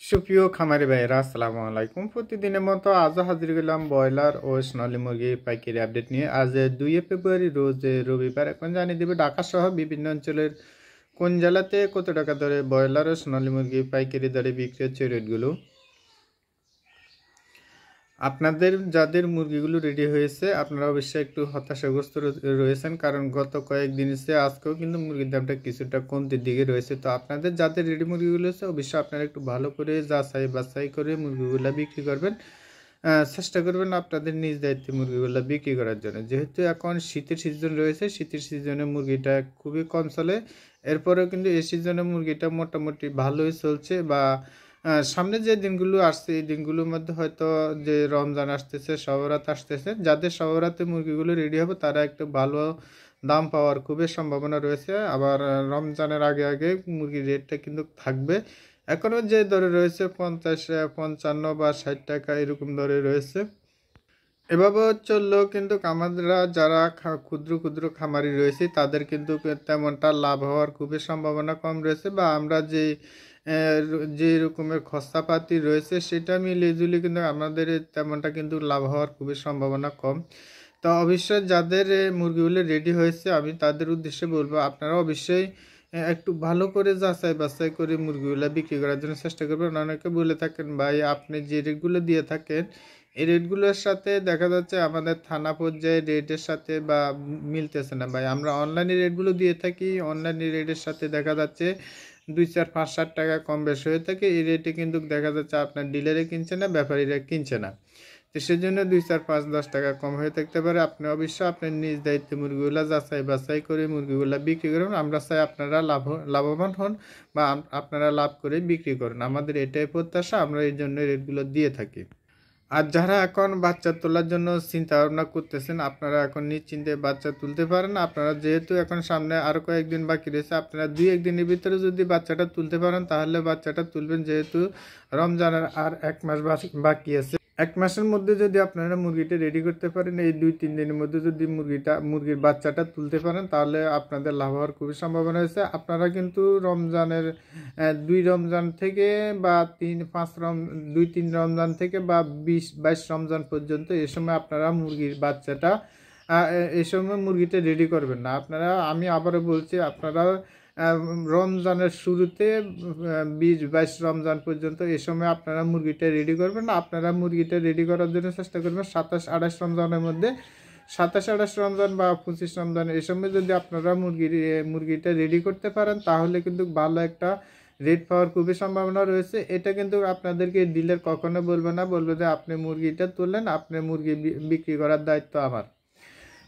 সুপ্রিয় খামারি ভাইয়েরা আসসালামু আলাইকুম। প্রতিদিনের মতো আজও হাজির হলাম ব্রয়লার ও সোনালী মুরগির পাইকারি আপডেট নিয়ে। আজ 2 ফেব্রুয়ারি রোজ রবিবার। এখন জানিয়ে দেবে ঢাকা সহ বিভিন্ন অঞ্চলের কোন জেলাতে কত টাকা দরে ব্রয়লার ও সোনালী মুরগি পাইকারি দরে বিক্রি হচ্ছে রেটগুলো। আপনাদের যাদের মুরগিগুলো রেডি হয়েছে আপনারা অবশ্যই একটু হতাশাগ্রস্ত রয়েছেন, কারণ গত কয়েকদিন এসে আজকেও কিন্তু মুরগির দামটা কিছুটা কমতির দিকে রয়েছে। তো আপনাদের যাদের রেডি মুরগিগুলো আছে অবশ্যই আপনারা একটু ভালো করে যাচাই বাছাই করে মুরগিগুলো বিক্রি করবেন। চেষ্টা করবেন আপনাদের নিজ দায়িত্বে মুরগিগুলো বিক্রি করার জন্য, যেহেতু এখন শীতের সিজন রয়েছে। শীতের সিজনে মুরগিটা খুবই কম চলে, এরপরেও কিন্তু এই সিজনে মুরগিটা মোটামুটি ভালোই চলছে। বা সামনে যে দিনগুলো আসছে এই দিনগুলোর মধ্যে হয়তো যে রমজান আসতেছে, শবে আসতেছে, যাদের শবে মুরগিগুলো রেডি হবে তারা একটু ভালো দাম পাওয়ার খুবই সম্ভাবনা রয়েছে। আবার রমজানের আগে আগে মুরগির রেটটা কিন্তু থাকবে। এখনও যে দরে রয়েছে 50, 55 বা 60 টাকা এরকম দরে রয়েছে। এভাবে চললেও কিন্তু আমাদেররা যারা ক্ষুদ্র ক্ষুদ্র খামারি রয়েছে তাদের কিন্তু তেমনটা লাভ হওয়ার খুবই সম্ভাবনা কম রয়েছে। বা আমরা যে রকমের খরচাপাতি রয়েছে সেটা মিলিয়ে ঝুলিয়ে কিন্তু আমাদের তেমনটা কিন্তু লাভ হওয়ার খুবই সম্ভাবনা কম। তো অবশ্যই যাদের মুরগিগুলো রেডি হয়েছে আমি তাদের উদ্দেশ্যে বলবো আপনারা অবশ্যই একটু ভালো করে যাচাই বাছাই করে মুরগিগুলো বিক্রি করার জন্য চেষ্টা করবেন। অনেকে বলে থাকেন ভাই আপনি যে রেটগুলো দিয়ে থাকেন এই রেটগুলোর সাথে দেখা যাচ্ছে আমাদের থানা পর্যায়ে রেটের সাথে বা মিলতেছে না। ভাই আমরা অনলাইনে রেটগুলো দিয়ে থাকি, অনলাইনে রেটের সাথে দেখা যাচ্ছে 2, 4, 5, 7 টাকা কম বেশি হয়ে থাকে। এই রেটে কিন্তু দেখা যাচ্ছে আপনার ডিলারে কিনছে না, ব্যাপারীরা কিনছে না। তো সেজন্য 2, 4, 5, 10 টাকা কম হয়ে থাকতে পারে। আপনি অবশ্যই আপনার নিজ দায়িত্বে মুরগিগুলো যাচাই বাছাই করে মুরগিগুলো বিক্রি করুন। আমরা চাই আপনারা লাভবান হন বা আপনারা লাভ করে বিক্রি করুন। আমাদের এটাই প্রত্যাশা, আমরা এই জন্য রেটগুলো দিয়ে থাকি। আর যারা এখন বাচ্চা তোলার জন্য চিন্তা ভাবনা করতেছেন আপনারা এখন নিশ্চিন্তে বাচ্চা তুলতে পারেন। আপনারা যেহেতু এখন সামনে আরও কয়েকদিন বাকি রয়েছে, আপনারা 2-1 দিনের ভিতরে যদি বাচ্চাটা তুলতে পারেন তাহলে বাচ্চাটা তুলবেন, যেহেতু রমজানের আর 1 মাস বাকি আছে। 1 মাসের মধ্যে যদি আপনারা মুরগিটা রেডি করতে পারেন, এই 2-3 দিনের মধ্যে যদি মুরগির বাচ্চাটা তুলতে পারেন তাহলে আপনাদের লাভ হওয়ার খুবই সম্ভাবনা রয়েছে। আপনারা কিন্তু রমজানের 2 রমজান থেকে বা 2-3 রমজান থেকে বা 20-22 রমজান পর্যন্ত এই সময় আপনারা মুরগির বাচ্চাটা এই সময় মুরগিটা রেডি করবেন না। আমি আবারও বলছি, আপনারা রমজানের শুরুতে 20-22 রমজান পর্যন্ত এই সময় আপনারা মুরগিটা রেডি করবেন না। আপনারা মুরগিটা রেডি করার জন্য চেষ্টা করবেন 27-28 রমজানের মধ্যে। 27-28 রমজান বা 25 রমজান এই সময় যদি আপনারা মুরগিটা রেডি করতে পারেন তাহলে কিন্তু ভালো একটা রেট পাওয়ার খুবই সম্ভাবনা রয়েছে। এটা কিন্তু আপনাদেরকে ডিলার কখনো বলবে যে আপনি মুরগিটা তুললেন, আপনি মুরগি বিক্রি করার দায়িত্ব আমার।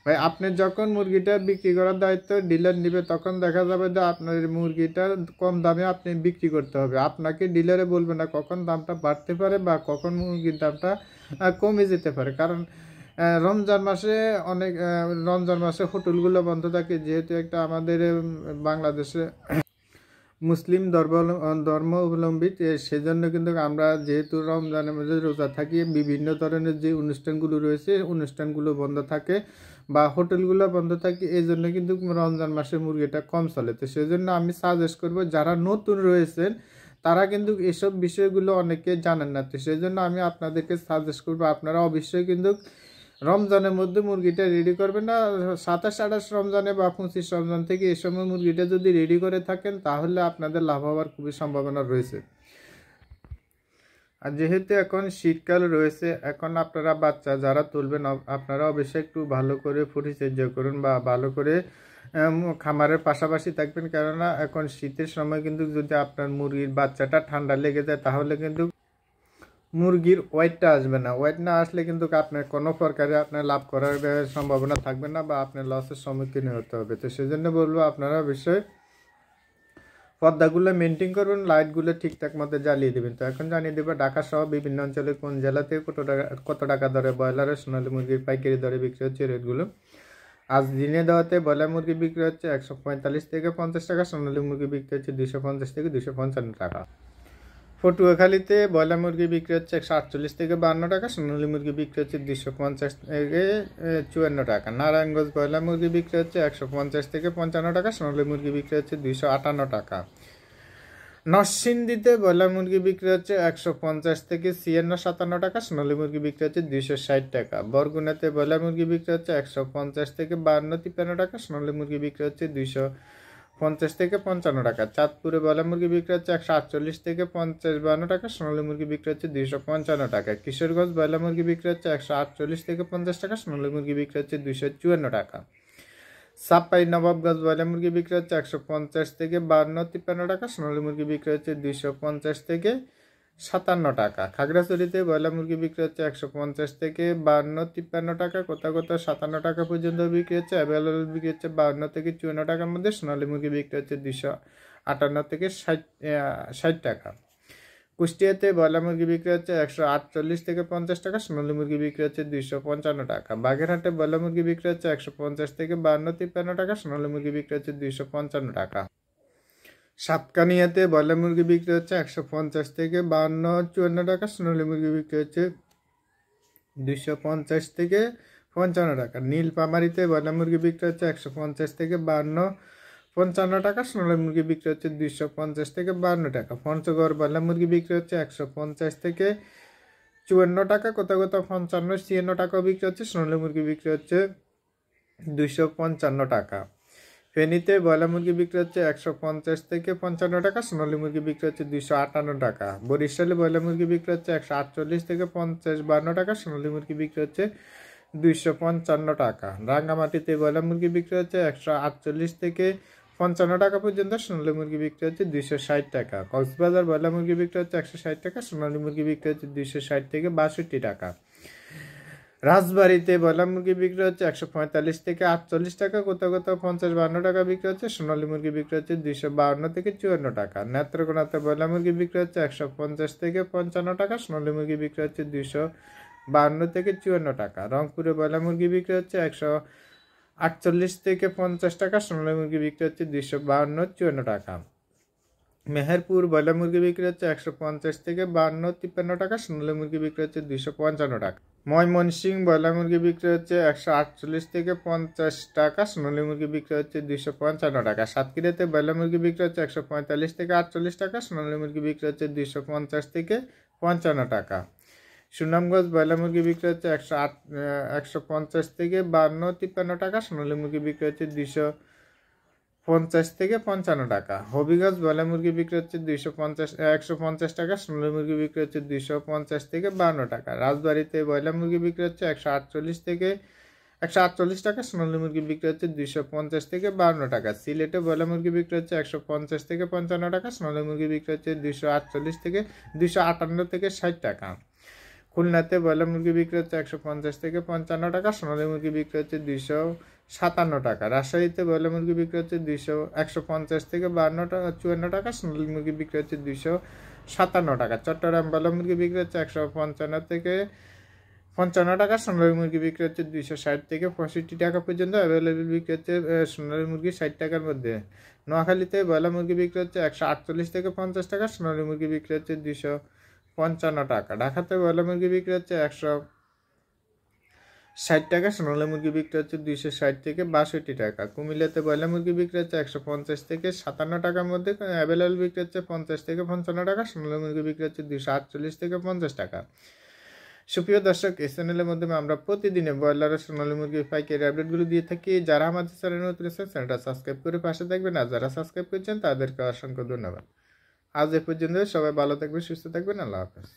ভাই আপনি যখন মুরগিটা বিক্রি করার দায়িত্ব ডিলার নেবে তখন দেখা যাবে যে আপনার মুরগিটা কম দামে আপনি বিক্রি করতে হবে। আপনাকে ডিলারে বলবে না কখন দামটা বাড়তে পারে বা কখন মুরগির দামটা কমে যেতে পারে। কারণ রমজান মাসে হোটেলগুলো বন্ধ থাকে, যেহেতু একটা আমাদের বাংলাদেশে মুসলিম ধর্মাবলম্বী, সেজন্য কিন্তু আমরা যেহেতু রমজানের মধ্যে রোজা থাকি বিভিন্ন ধরনের যে অনুষ্ঠানগুলো রয়েছে অনুষ্ঠানগুলো বন্ধ থাকে বা হোটেলগুলো বন্ধ থাকে, এই জন্য কিন্তু রমজান মাসে মুরগিটা কম চলে। তো সেজন্য আমি সাজেস্ট করব যারা নতুন রয়েছেন তারা কিন্তু এসব বিষয়গুলো অনেকে জানেন না। তো সেজন্য আমি আপনাদেরকে সাজেস্ট করবো আপনারা অবশ্যই কিন্তু রমজানের মধ্যে মুরগিটা রেডি করবেন না। 27-28 রমজানে বা 25 রমজান থেকে এই সময় মুরগিটা যদি রেডি করে থাকেন তাহলে আপনাদের লাভ হওয়ার খুবই সম্ভাবনা রয়েছে। আর যেহেতু এখন শীতকাল রয়েছে, এখন আপনারা বাচ্চা যারা তুলবেন আপনারা অবশ্যই একটু ভালো করে পরিচর্যা করুন বা ভালো করে খামারের পাশাপাশি থাকবেন। কেননা এখন শীতের সময় কিন্তু যদি আপনার মুরগির বাচ্চাটা ঠান্ডা লেগে যায় তাহলে কিন্তু মুরগির ওয়েটটা আসবে না। ওয়েট না আসলে কিন্তু আপনার কোনো প্রকারে আপনার লাভ করার সম্ভাবনা থাকবে না বা আপনার লসের সম্মুখীন হতে হবে। তো সেজন্য বলবো আপনারা অবশ্যই পর্দাগুলো মেনটেন করবেন, লাইটগুলো ঠিকঠাক মতো জ্বালিয়ে দেবেন। তো এখন জানিয়ে দেবো ঢাকা সহ বিভিন্ন অঞ্চলে কোন জেলাতে কত টাকা দরে ব্রয়লারের সোনালী মুরগির পাইকারি দরে বিক্রি হচ্ছে রেটগুলো। আজ দিনে দেওয়াতে ব্রয়লার মুরগি বিক্রি হচ্ছে 145 থেকে 50 টাকা, সোনালী মুরগি বিক্রি হচ্ছে 250 থেকে 255 টাকা। পটুয়াখালীতে ব্রয়লার মুরগি বিক্রি হচ্ছে 148 থেকে 52 টাকা, সোনালী মুরগি বিক্রি হচ্ছে 250 থেকে 54 টাকা। নারায়ণগঞ্জ ব্রয়লার মুরগি বিক্রি হচ্ছে 150 থেকে 55 টাকা, সোনালী মুরগি বিক্রি হচ্ছে 258 টাকা। নরসিংদীতে ব্রয়লার মুরগি বিক্রি হচ্ছে 150 থেকে 56-57 টাকা, সোনালী মুরগি বিক্রি হচ্ছে 260 টাকা। বরগুনাতে ব্রয়লার মুরগি বিক্রি হচ্ছে 150 থেকে 52-53 টাকা, সোনালী মুরগি বিক্রি হচ্ছে 250 থেকে 55 টাকা। চাঁদপুরে ব্রয়লার মুরগি বিক্রি হচ্ছে 148 থেকে 50-52 টাকা, সোনালী মুরগি বিক্রি হচ্ছে 255 টাকা। কিশোরগঞ্জ ব্রয়লার মুরগি বিক্রি হচ্ছে 148 থেকে 50 টাকা, সোনালী মুরগি বিক্রি হচ্ছে 254 টাকা। চাপাই নবাবগঞ্জ ব্রয়লার মুরগি বিক্রি হচ্ছে 150 থেকে 52-53 টাকা, সোনালী মুরগি বিক্রি হচ্ছে 250 থেকে 57 টাকা। খাগড়াছড়িতে ব্রয়লার মুরগি বিক্রি হচ্ছে 150 থেকে 52-53 টাকা, কোথাও কোথাও 57 টাকা পর্যন্ত বিক্রি হচ্ছে। অ্যাভেলেবল বিক্রি হচ্ছে 52 থেকে 54 টাকার মধ্যে। সোনালী মুরগি বিক্রি হচ্ছে 258 থেকে 60 টাকা। কুষ্টিয়াতে ব্রয়লার মুরগি বিক্রি হচ্ছে 148 থেকে 50 টাকা, সোনালী মুরগি বিক্রি হচ্ছে 255 টাকা। বাগেরহাটে ব্রয়লার মুরগি বিক্রি হচ্ছে 150 থেকে 52-53 টাকা, সোনালী মুরগি বিক্রি হচ্ছে 255 টাকা। সাতকানিয়াতে ব্রয়লার মুরগি বিক্রি হচ্ছে 150 থেকে 52-54 টাকা, সোনালী মুরগি বিক্রি হচ্ছে 250 থেকে 55 টাকা। নীলপামারিতে ব্রয়লার মুরগি বিক্রি হচ্ছে 150 থেকে 52-55 টাকা, সোনালী মুরগি বিক্রি হচ্ছে 250 থেকে 52 টাকা। পঞ্চগড় ব্রয়লার মুরগি বিক্রি হচ্ছে 150 থেকে 54 টাকা, কোথাও কোথাও 55-56 টাকাও বিক্রি হচ্ছে। সোনালী মুরগি বিক্রি হচ্ছে 255 টাকা। ফেনীতে ব্রয়লার মুরগি বিক্রি হচ্ছে 150 থেকে 55 টাকা, সোনালী মুরগি বিক্রি হচ্ছে 258 টাকা। বরিশালে ব্রয়লার মুরগি বিক্রি হচ্ছে 148 থেকে 50-52 টাকা, সোনালী মুরগি বিক্রি হচ্ছে 255 টাকা। রাঙ্গামাটিতে ব্রয়লার মুরগি বিক্রি হচ্ছে 148 থেকে 55 টাকা পর্যন্ত, সোনালী মুরগি বিক্রি হচ্ছে 260 টাকা। কক্সবাজার ব্রয়লার মুরগি বিক্রি হচ্ছে 160 টাকা, সোনালী মুরগি বিক্রি হচ্ছে 260 থেকে 62 টাকা। রাজবাড়িতে ব্রয়লার মুরগি বিক্রি হচ্ছে 145 থেকে 48 টাকা, কোথাও কোথাও 50-52 টাকা বিক্রি হচ্ছে। সোনালী মুরগি বিক্রি হচ্ছে 252 থেকে 54 টাকা। নেত্রকোনাতে ব্রয়লার মুরগি বিক্রি হচ্ছে 150 থেকে 55 টাকা, সোনালী মুরগি বিক্রি হচ্ছে 252 থেকে 54 টাকা। রংপুরে ব্রয়লার মুরগি বিক্রি হচ্ছে 148 থেকে 50 টাকা, সোনালী মুরগি বিক্রি হচ্ছে 252-54 টাকা। মেহেরপুর ব্রয়লার মুরগি বিক্রি হচ্ছে 150 থেকে 52-53 টাকা, সোনালী মুরগি বিক্রি হচ্ছে 255 টাকা। ময়মনসিংহ ব্রয়লার মুরগি বিক্রি হচ্ছে 148 থেকে 50 টাকা, সোনালী মুরগি বিক্রি হচ্ছে 255 টাকা। সাতক্ষীরাতে ব্রয়লার মুরগি বিক্রি হচ্ছে 145 থেকে 48 টাকা, সোনালী মুরগি বিক্রি হচ্ছে 250 থেকে 55 টাকা। সুনামগঞ্জ ব্রয়লার মুরগি বিক্রি হচ্ছে 150 থেকে 52-53 টাকা, সোনালী মুরগি বিক্রি হচ্ছে 250 থেকে 55 টাকা। হবিগঞ্জ ব্রয়লার মুরগি বিক্রি হচ্ছে 150 টাকা, সোনালী মুরগি বিক্রি হচ্ছে 250 থেকে 52 টাকা। রাজবাড়িতে ব্রয়লার মুরগি বিক্রি হচ্ছে 148 টাকা, সোনালী মুরগি বিক্রি হচ্ছে 250 থেকে 52 টাকা। সিলেটে ব্রয়লার মুরগি বিক্রি হচ্ছে 150 থেকে 55 টাকা, সোনালী মুরগি বিক্রি হচ্ছে 248 থেকে 258 থেকে 60 টাকা। খুলনাতে ব্রয়লার মুরগি বিক্রি হচ্ছে 150 থেকে 55 টাকা, সোনালী মুরগি বিক্রি হচ্ছে 257 টাকা। রাজশাহীতে ব্রয়লার মুরগি বিক্রি হচ্ছে 150 থেকে 54 টাকা, সোনালী মুরগি বিক্রি হচ্ছে 257 টাকা। চট্টগ্রাম ব্রয়লার মুরগি বিক্রি হচ্ছে 155 থেকে 55 টাকা, সোনালী মুরগি বিক্রি হচ্ছে 260 থেকে 65 টাকা পর্যন্ত। অ্যাভেলেবেল বিক্রি হচ্ছে সোনালী মুরগি 60 টাকার মধ্যে। নোয়াখালীতে ব্রয়লার মুরগি বিক্রি হচ্ছে 148 থেকে 50 টাকা, সোনালী মুরগি বিক্রি হচ্ছে 255 টাকা। ঢাকাতে ব্রয়লার মুরগি বিক্রি হচ্ছে 160 টাকা, সোনালী মুরগি বিক্রি হচ্ছে 260 থেকে 62 টাকা। কুমিল্লাতে ব্রয়লার মুরগি বিক্রি হচ্ছে 150 থেকে 57 টাকার মধ্যে। অ্যাভেলেবল বিক্রি হচ্ছে 50 থেকে 55 টাকা, সোনালী মুরগি বিক্রি হচ্ছে 248 থেকে 50 টাকা। সুপ্রিয় দর্শক, এই চ্যানেলের মাধ্যমে আমরা প্রতিদিনে ব্রয়লার ও সোনালী মুরগির পাইকারি আপডেটগুলো দিয়ে থাকি। যারা আমাদের চ্যানেল নতুন আছেন, চ্যানেলটা সাবস্ক্রাইব করে পাশে থাকবেন, আর যারা সাবস্ক্রাইব করছেন তাদেরকে অসংখ্য ধন্যবাদ। আজ এ পর্যন্ত, সবাই ভালো থাকবেন, সুস্থ থাকবেন, আল্লাহ হাফেজ।